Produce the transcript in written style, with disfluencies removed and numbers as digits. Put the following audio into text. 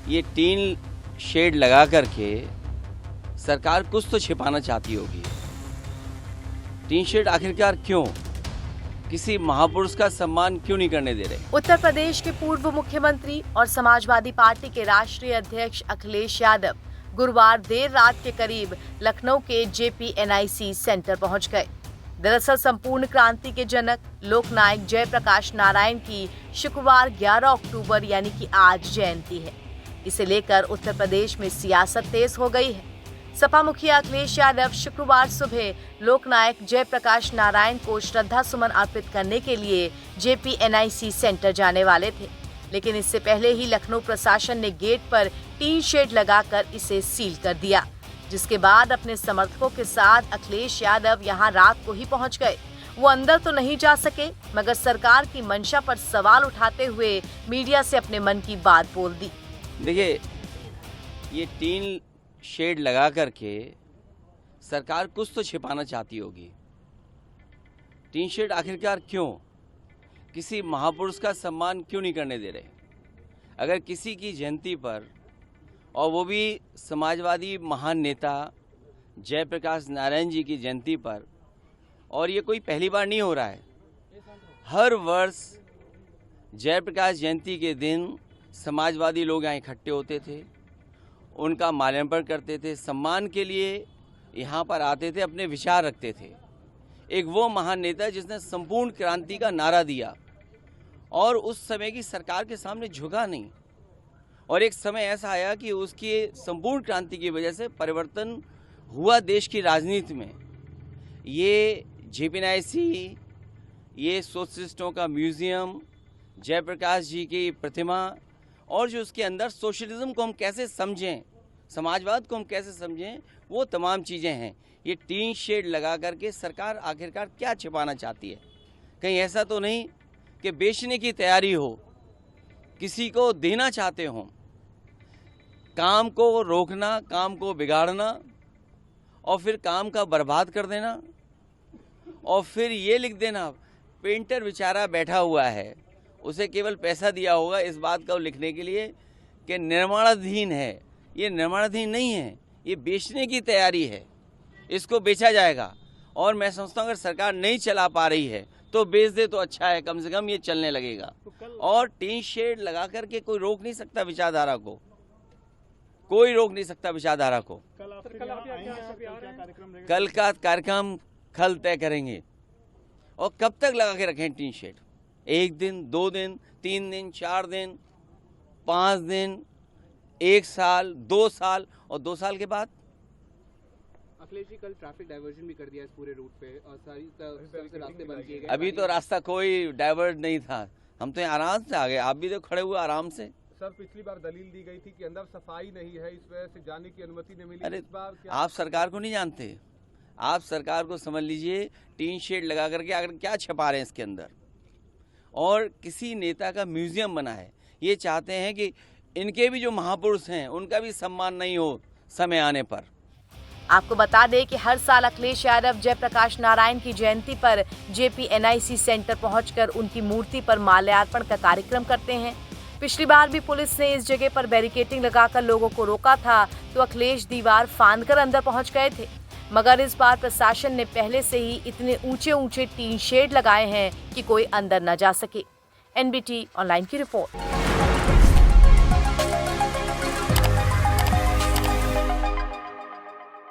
ये tin shed लगा करके सरकार कुछ तो छिपाना चाहती होगी। टीन शेड आखिरकार क्यों? किसी महापुरुष का सम्मान क्यों नहीं करने दे रहे? उत्तर प्रदेश के पूर्व मुख्यमंत्री और समाजवादी पार्टी के राष्ट्रीय अध्यक्ष अखिलेश यादव गुरुवार देर रात के करीब लखनऊ के JPNIC सेंटर पहुंच गए। दरअसल संपूर्ण क्रांति के जनक लोकनायक जयप्रकाश नारायण की शुक्रवार 11 अक्टूबर यानी कि आज जयंती है। इसे लेकर उत्तर प्रदेश में सियासत तेज हो गई है। सपा मुखिया अखिलेश यादव शुक्रवार सुबह लोकनायक जयप्रकाश नारायण को श्रद्धा सुमन अर्पित करने के लिए JPNIC सेंटर जाने वाले थे, लेकिन इससे पहले ही लखनऊ प्रशासन ने गेट पर टीन शेड लगाकर इसे सील कर दिया, जिसके बाद अपने समर्थकों के साथ अखिलेश यादव यहां रात को ही पहुंच गए। वो अंदर तो नहीं जा सके, मगर सरकार की मंशा पर सवाल उठाते हुए मीडिया से अपने मन की बात बोल दी। देखिए, ये टीन शेड लगा करके सरकार कुछ तो छिपाना चाहती होगी। टीन शेड आखिरकार क्यों? किसी महापुरुष का सम्मान क्यों नहीं करने दे रहे? अगर किसी की जयंती पर, और वो भी समाजवादी महान नेता जयप्रकाश नारायण जी की जयंती पर, और ये कोई पहली बार नहीं हो रहा है। हर वर्ष जयप्रकाश जयंती के दिन समाजवादी लोग यहाँ इकट्ठे होते थे, उनका माल्यार्पण करते थे, सम्मान के लिए यहाँ पर आते थे, अपने विचार रखते थे। एक वो महान नेता जिसने संपूर्ण क्रांति का नारा दिया और उस समय की सरकार के सामने झुका नहीं, और एक समय ऐसा आया कि उसकी संपूर्ण क्रांति की वजह से परिवर्तन हुआ देश की राजनीति में। ये JPNIC, ये सोशलिस्टों का म्यूजियम, जयप्रकाश जी की प्रतिमा, और जो उसके अंदर सोशलिज्म को हम कैसे समझें, समाजवाद को हम कैसे समझें, वो तमाम चीज़ें हैं। ये टीन शेड लगा करके सरकार आखिरकार क्या छिपाना चाहती है? कहीं ऐसा तो नहीं कि बेचने की तैयारी हो, किसी को देना चाहते हो? काम को रोकना, काम को बिगाड़ना, और फिर काम का बर्बाद कर देना, और फिर ये लिख देना पेंटर बेचारा बैठा हुआ है, उसे केवल पैसा दिया होगा इस बात को लिखने के लिए कि निर्माणाधीन है। ये निर्माणाधीन नहीं है, ये बेचने की तैयारी है, इसको बेचा जाएगा। और मैं समझता हूँ अगर सरकार नहीं चला पा रही है तो बेच दे तो अच्छा है, कम से कम ये चलने लगेगा। और टीन शेड लगा करके कोई रोक नहीं सकता विचारधारा को, कोई रोक नहीं सकता विचारधारा को। कल का कार्यक्रम कल तय करेंगे। और कब तक लगा के रखें टीन शेड? 1 दिन, 2 दिन, 3 दिन, 4 दिन, 5 दिन, 1 साल, 2 साल, और 2 साल के बाद? अखिलेश जी, कल ट्रैफिक डाइवर्जन भी कर दिया इस पूरे रूट पे और सारी रास्ते बंद किए गए। अभी तो रास्ता कोई डाइवर्ट नहीं था, हम तो आराम से आ गए, आप भी तो खड़े हुए आराम से। सर, पिछली बार दलील दी गई थी कि अंदर सफाई नहीं है, इस वजह से जाने की अनुमति नहीं मिली। अरे इस बार क्या आप सरकार को नहीं जानते? आप सरकार को समझ लीजिए, टीन शेड लगा करके अगर क्या छिपा रहे हैं इसके अंदर। और किसी नेता का म्यूजियम बना है, ये चाहते हैं कि इनके भी जो महापुरुष हैं उनका भी सम्मान नहीं हो समय आने पर। आपको बता दें कि हर साल अखिलेश यादव जयप्रकाश नारायण की जयंती पर JPNIC सेंटर पहुंचकर उनकी मूर्ति पर माल्यार्पण का कार्यक्रम करते हैं। पिछली बार भी पुलिस ने इस जगह पर बैरिकेडिंग लगाकर लोगों को रोका था, तो अखिलेश दीवार फांदकर अंदर पहुंच गए थे। मगर इस बार प्रशासन ने पहले से ही इतने ऊंचे टीन शेड लगाए हैं कि कोई अंदर न जा सके। NBT ऑनलाइन की रिपोर्ट।